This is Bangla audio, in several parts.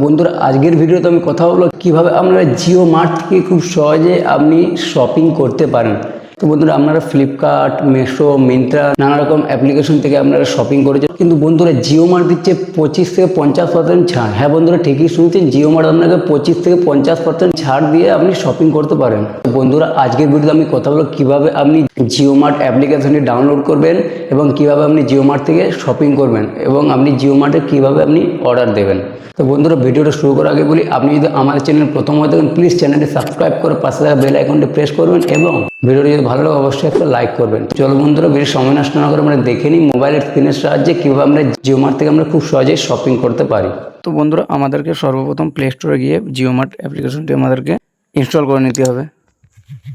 বন্ধুরা আজকের ভিডিওতে আমি কথা বলবো কিভাবে আপনারা জিও মার্ট থেকে খুব সহজে আপনি শপিং করতে পারেন। তো বন্ধুরা আপনারা ফ্লিপকার্ট, মিশো, মিন্ত্রা নানা রকম অ্যাপ্লিকেশন থেকে আপনারা শপিং করেছেন, কিন্তু বন্ধুরা জিও মার্ট দিচ্ছে 25 থেকে 50% ছাড়। হ্যাঁ বন্ধুরা, ঠিকই শুনছেন, জিও মার্ট আপনাকে 25 থেকে 50% ছাড় দিয়ে আপনি শপিং করতে পারেন। তো বন্ধুরা আজকের ভিডিওতে আমি কথা বলবো কিভাবে আপনি জিও মার্ট অ্যাপ্লিকেশনটি ডাউনলোড করবেন এবং কিভাবে আপনি জিও মার্ট থেকে শপিং করবেন এবং আপনি জিও মার্টে কিভাবে আপনি অর্ডার দেবেন। তো বন্ধুরা ভিডিওটা শুরু করার আগে বলি, আপনি যদি আমাদের চ্যানেল প্রথম হয়ে থাকেন প্লিজ চ্যানেলটি সাবস্ক্রাইব করে পাশে থাকা বেল আইকনটি প্রেস করবেন এবং ভিডিওটি যদি ভালো লাগে অবশ্যই একটা লাইক করবেন। চলো বন্ধুরা বেশি সময় নষ্ট না করে আমরা দেখে নিই মোবাইলের স্ক্রিনের সাহায্যে কীভাবে আমরা জিও মার্ট থেকে আমরা খুব সহজেই শপিং করতে পারি। তো বন্ধুরা আমাদেরকে সর্বপ্রথম প্লে স্টোরে গিয়ে জিও মার্ট অ্যাপ্লিকেশনটি আমাদেরকে ইনস্টল করে নিতে হবে।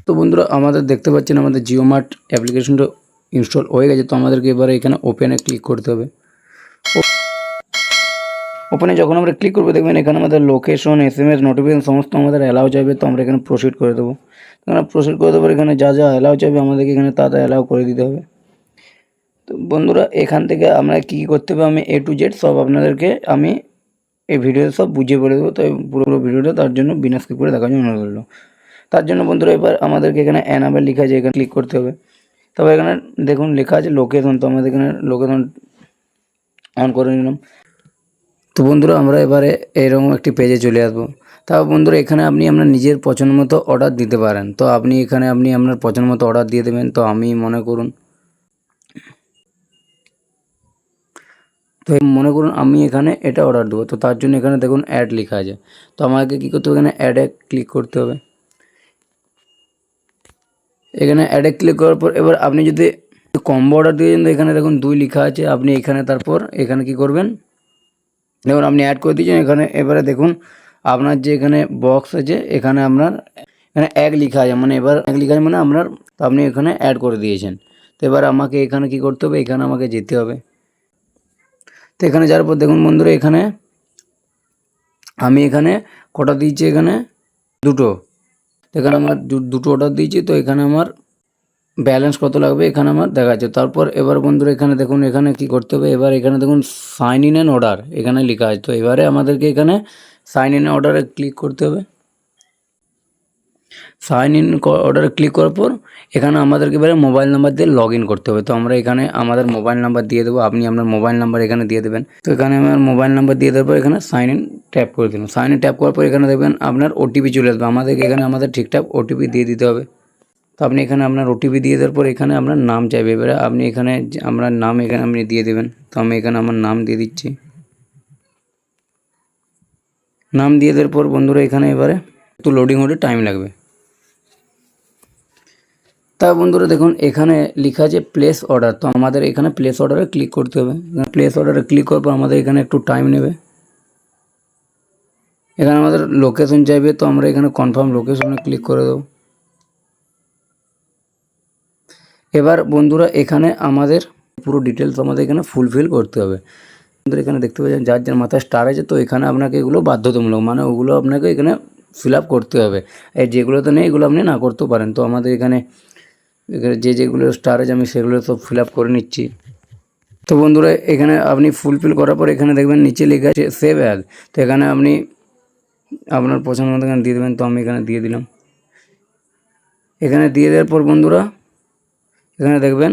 তো বন্ধুরা আমাদের দেখতে পাচ্ছেন আমাদের জিও মার্ট অ্যাপ্লিকেশনটা ইনস্টল হয়ে গেছে। তো আমাদেরকে এবারে এখানে ওপেনে ক্লিক করতে হবে। ওপেনে যখন আমরা ক্লিক করবো দেখবেন এখানে আমাদের লোকেশন, SMS, নোটিফিকেশন সমস্ত আমাদের অ্যালাউ চাইবে। তো আমরা এখানে প্রসিড করে দেবো। এখানে প্রসিড করে দেবো, এখানে যা যা অ্যালাউ চাইবে আমাদেরকে এখানে তা অ্যালাউ করে দিতে হবে। তো বন্ধুরা এখান থেকে আমরা কী করতে হবে আমি A to Z সব আপনাদেরকে আমি এই ভিডিওতে সব বুঝিয়ে বলে দেবো। তো পুরো ভিডিওটা তার জন্য বিনা স্কিপ করে দেখার জন্য অনুরোধ করলো। তার জন্য বন্ধুরা এবার আমাদেরকে এখানে অ্যানাবেল লেখা আছে, এখানে ক্লিক করতে হবে। তবে এখানে দেখুন লেখা আছে লোকেশন, তো আমাদের এখানে লোকেশন অন করে নিলাম। তো বন্ধুরা আমরা এবারে এরকম একটি পেজে চলে আসবো। তাও বন্ধুরা এখানে আপনি আপনার নিজের পছন্দ মতো অর্ডার দিতে পারেন। তো আপনি এখানে আপনার পছন্দ মতো অর্ডার দিয়ে দেবেন। তো আমি মনে করুন আমি এখানে এটা অর্ডার দেবো। তো তার জন্য এখানে দেখুন অ্যাড লেখা আছে। তো আমাকে কী করতে হবে, এখানে অ্যাডে ক্লিক করতে হবে। এখানে অ্যাডে ক্লিক করার পর এবার আপনি যদি কম্বো অর্ডার দিয়েছেন তো এখানে দেখুন 2 লেখা আছে। আপনি এখানে তারপর এখানে কি করবেন, দেখুন আপনি অ্যাড করে দিয়েছেন এখানে। এবারে দেখুন আপনার যে এখানে বক্স আছে এখানে আপনার এখানে 1 লেখা আছে, মানে এবার 1 লেখা আছে মানে আপনার, তো আপনি এখানে অ্যাড করে দিয়েছেন। তো এবার আমাকে এখানে কি করতে হবে, এখানে আমাকে যেতে হবে। তো এখানে যাওয়ার পর দেখুন বন্ধুরা এখানে আমি এখানে কটা দিয়েছি, এখানে 2টো। তো এখানে আমার 2টো অর্ডার দিয়েছি। তো এখানে আমার ব্যালেন্স কত লাগবে এখানে আমার দেখাচ্ছে। তারপর এবার বন্ধুরা এখানে দেখুন এখানে কি করতে হবে, এবার এখানে দেখুন সাইন ইন অ্যান্ড অর্ডার এখানে লেখা আছে। তো এবারে আমাদেরকে এখানে সাইন ইন অর্ডারে ক্লিক করতে হবে। সাইন ইন অর্ডারে ক্লিক করার পর এখানে আমাদেরকে এবারে মোবাইল নাম্বার দিয়ে লগ ইন করতে হবে। তো আমরা এখানে আমাদের মোবাইল নাম্বার দিয়ে দেবো, আপনি আপনার মোবাইল নাম্বার এখানে দিয়ে দেবেন। তো এখানে আমার মোবাইল নাম্বার দিয়ে দেওয়ার পর এখানে সাইন ইন ট্যাপ করে দিলাম। সাইন ইন ট্যাপ করার পর এখানে দেখবেন আপনার OTP চলে আসবে। আমাদেরকে এখানে আমাদের ঠিকঠাক OTP দিয়ে দিতে হবে। তো আপনি এখানে আপনার OTP দিয়ে দেওয়ার পর এখানে আপনার নাম চাইবে। এবারে আপনি এখানে আপনার নাম এখানে আপনি দিয়ে দেবেন। তো আমি এখানে আমার নাম দিয়ে দিচ্ছি। নাম দিয়ে দেওয়ার পর বন্ধুরা এখানে এবারে একটু লোডিং হতে টাইম লাগবে। তা বন্ধুরা দেখুন এখানে লেখা আছে প্লেস অর্ডার। তো আমাদের এখানে প্লেস অর্ডারে ক্লিক করতে হবে। প্লেস অর্ডারে ক্লিক করার পর আমাদের এখানে একটু টাইম নেবে। এখানে আমাদের লোকেশন চাইবে। তো আমরা এখানে কনফার্ম লোকেশনে ক্লিক করে দেবো। এবার বন্ধুরা এখানে আমাদের পুরো ডিটেলস আমাদের এখানে ফুলফিল করতে হবে। বন্ধুরা এখানে দেখতে পাচ্ছেন যার যার মাথায় স্টার আছে। তো এখানে আপনাকে এগুলো বাধ্যতামূলক, মানে ওগুলো আপনাকে এখানে ফিল আপ করতে হবে। এই যেগুলোতে নেই এগুলো আপনি না করতেও পারেন। তো আমাদের এখানে যেগুলো স্টার আছে আমি সেগুলো সব ফিল আপ করে নিচ্ছি। তো বন্ধুরা এখানে আপনি ফুলফিল করার পর এখানে দেখবেন নিচে লেখা আছে সেভ অ্যাজ। তো এখানে আপনি আপনার পছন্দ মতো এখানে দিয়ে দেবেন। তো আমি এখানে দিয়ে দিলাম। এখানে দিয়ে দেওয়ার পর বন্ধুরা এখানে দেখবেন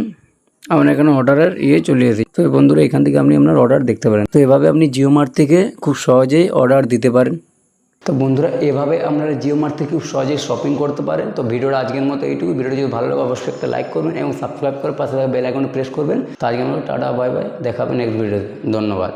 আপনার এখানে অর্ডারের চলে এসেছে। তো বন্ধুরা এখান থেকে আপনি আপনার অর্ডার দেখতে পারেন। তো এভাবে আপনি জিও মার্ট থেকে খুব সহজেই অর্ডার দিতে পারেন। তো বন্ধুরা এভাবে আপনারা জিও মার্ট থেকে খুব সহজেই শপিং করতে পারেন। তো ভিডিওটা আজকের মতো এইটুকু। ভিডিওটা যদি ভালো লাগে অবশ্যই একটা লাইক করবেন এবং সাবস্ক্রাইব করে পাশে বেল আইকনে প্রেস করবেন। তো আজকের মতো টাটা বাই বাই, দেখা হবে নেক্সট ভিডিওতে। ধন্যবাদ।